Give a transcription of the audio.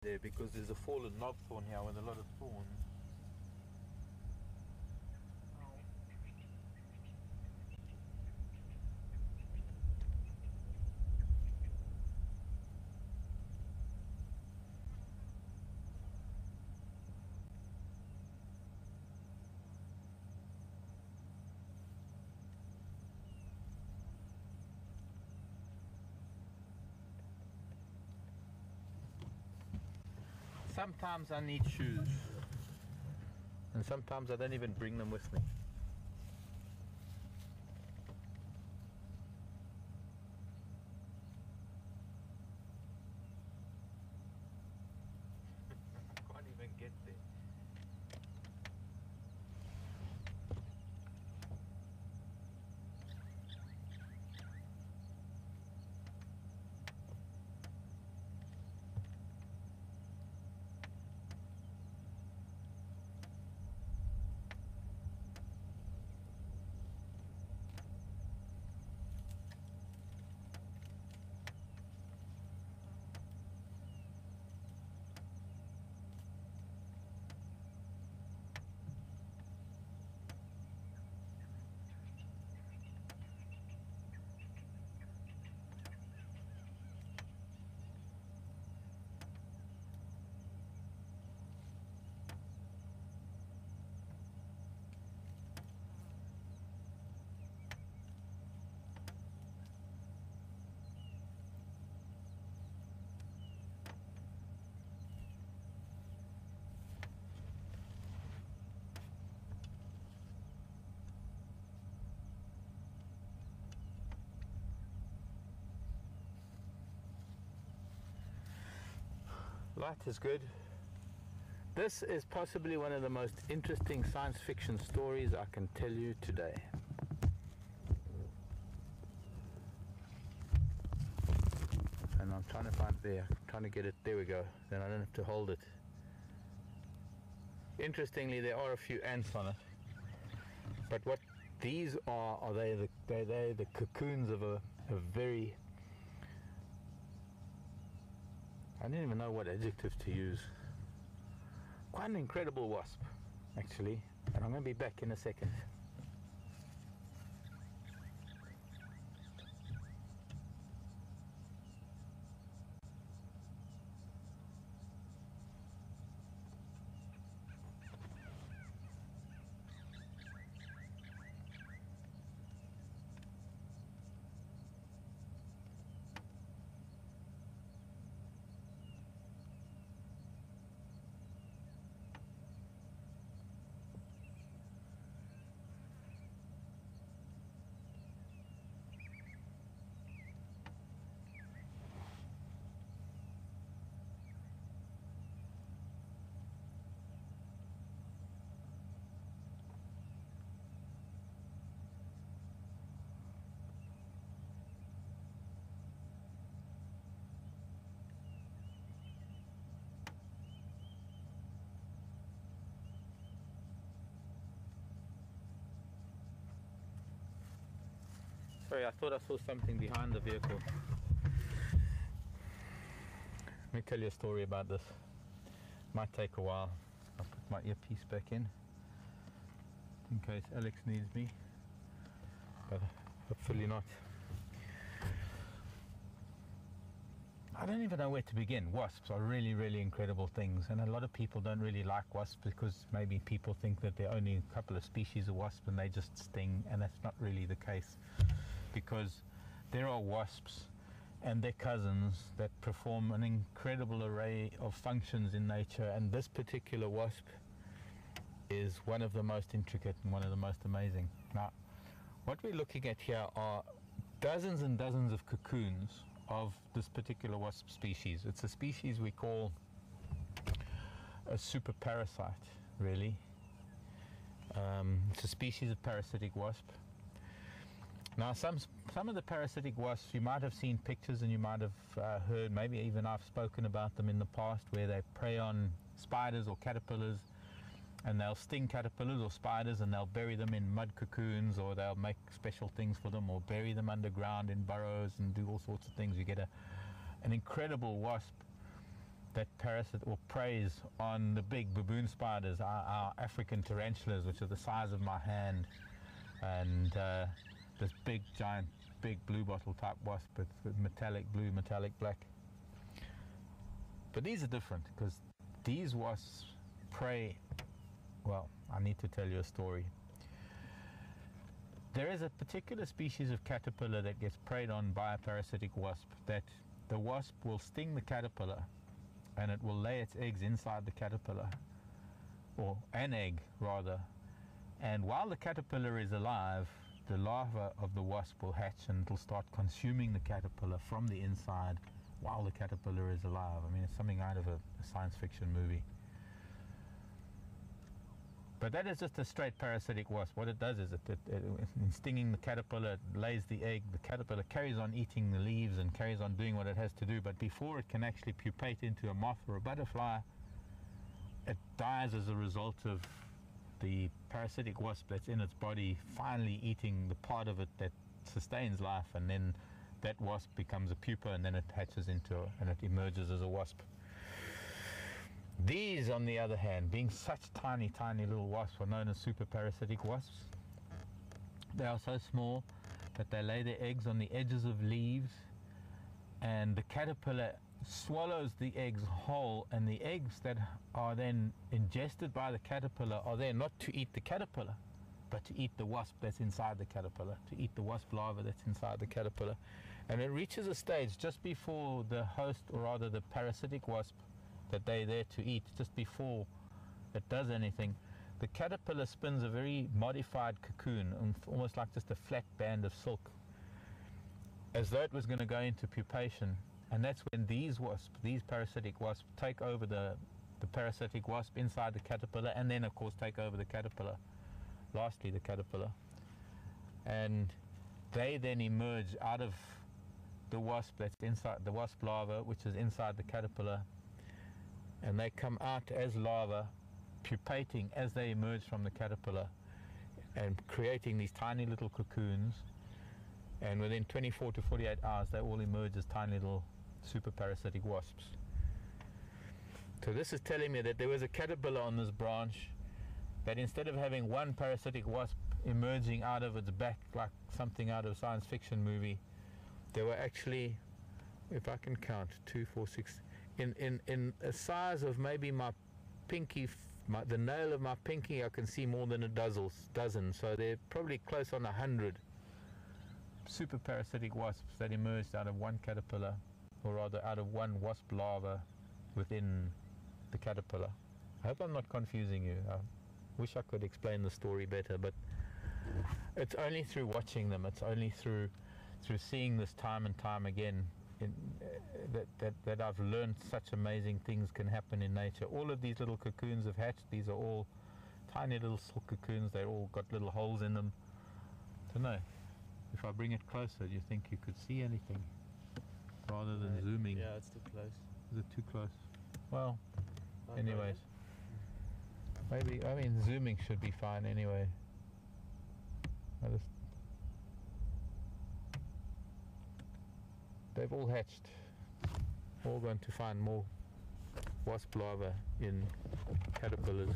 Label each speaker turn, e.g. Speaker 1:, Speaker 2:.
Speaker 1: there because there's a fallen log thorn here with a lot of thorns. Sometimes I need shoes, and sometimes I don't even bring them with me. I can't even get there. Light is good. This is possibly one of the most interesting science fiction stories I can tell you today. And I'm trying to find there, trying to get it, there we go, then I don't have to hold it. Interestingly, there are a few ants on it, but what these are they the cocoons of a very, I don't even know what adjective to use. Quite an incredible wasp, actually, and I'm going to be back in a second. Sorry, I thought I saw something behind the vehicle. Let me tell you a story about this. Might take a while. I'll put my earpiece back in case Alex needs me, but hopefully not. I don't even know where to begin. Wasps are really, really incredible things, and a lot of people don't really like wasps because maybe people think that there are only a couple of species of wasp and they just sting, and that's not really the case, because there are wasps and their cousins that perform an incredible array of functions in nature, and this particular wasp is one of the most intricate and one of the most amazing. Now, what we're looking at here are dozens and dozens of cocoons of this particular wasp species. It's a species we call a super parasite, really. It's a species of parasitic wasp. Now, some of the parasitic wasps, you might have seen pictures and you might have heard, maybe even I've spoken about them in the past, where they prey on spiders or caterpillars, and they'll sting caterpillars or spiders and they'll bury them in mud cocoons, or they'll make special things for them, or bury them underground in burrows and do all sorts of things. You get an incredible wasp that parasite or preys on the big baboon spiders, our African tarantulas, which are the size of my hand, and this big giant big blue bottle type wasp with metallic blue, metallic black. But these are different because these wasps prey, well, I need to tell you a story. There is a particular species of caterpillar that gets preyed on by a parasitic wasp, that the wasp will sting the caterpillar and it will lay its eggs inside the caterpillar, or an egg rather, and while the caterpillar is alive, the larva of the wasp will hatch and it'll start consuming the caterpillar from the inside while the caterpillar is alive. I mean, it's something out of a science fiction movie. But that is just a straight parasitic wasp. What it does is in stinging the caterpillar, it lays the egg, the caterpillar carries on eating the leaves and carries on doing what it has to do, but before it can actually pupate into a moth or a butterfly, it dies as a result of the parasitic wasp that's in its body finally eating the part of it that sustains life, and then that wasp becomes a pupa, and then it hatches into and it emerges as a wasp. These, on the other hand, being such tiny little wasps, are known as super parasitic wasps. They are so small that they lay their eggs on the edges of leaves, and the caterpillar swallows the eggs whole, and the eggs that are then ingested by the caterpillar are there not to eat the caterpillar, but to eat the wasp that's inside the caterpillar, to eat the wasp larva that's inside the caterpillar. And it reaches a stage just before the host, or rather the parasitic wasp that they're there to eat, just before it does anything, the caterpillar spins a very modified cocoon, almost like just a flat band of silk, as though it was going to go into pupation. And that's when these wasps, these parasitic wasps, take over the parasitic wasp inside the caterpillar, and then of course take over the caterpillar, lastly the caterpillar. And they then emerge out of the wasp that's inside, the wasp larva, which is inside the caterpillar, and they come out as larvae, pupating as they emerge from the caterpillar and creating these tiny little cocoons, and within 24 to 48 hours they all emerge as tiny little super parasitic wasps. So this is telling me that there was a caterpillar on this branch that, instead of having one parasitic wasp emerging out of its back like something out of a science fiction movie, there were actually, if I can count, 2, 4, 6, in a size of maybe my pinky, the nail of my pinky, I can see more than a dozen. So they're probably close on 100 super parasitic wasps that emerged out of one caterpillar, or rather out of one wasp larva within the caterpillar. I hope I'm not confusing you. I wish I could explain the story better, but it's only through watching them, it's only through seeing this time and time again that I've learned such amazing things can happen in nature. All of these little cocoons have hatched. These are all tiny little silk cocoons. They're all got little holes in them. I don't know. If I bring it closer, do you think you could see anything rather than zooming?
Speaker 2: Yeah, it's too close.
Speaker 1: Is it too close? Well, anyways, maybe, I mean, zooming should be fine anyway. They've all hatched, all going to find more wasp larvae in caterpillars.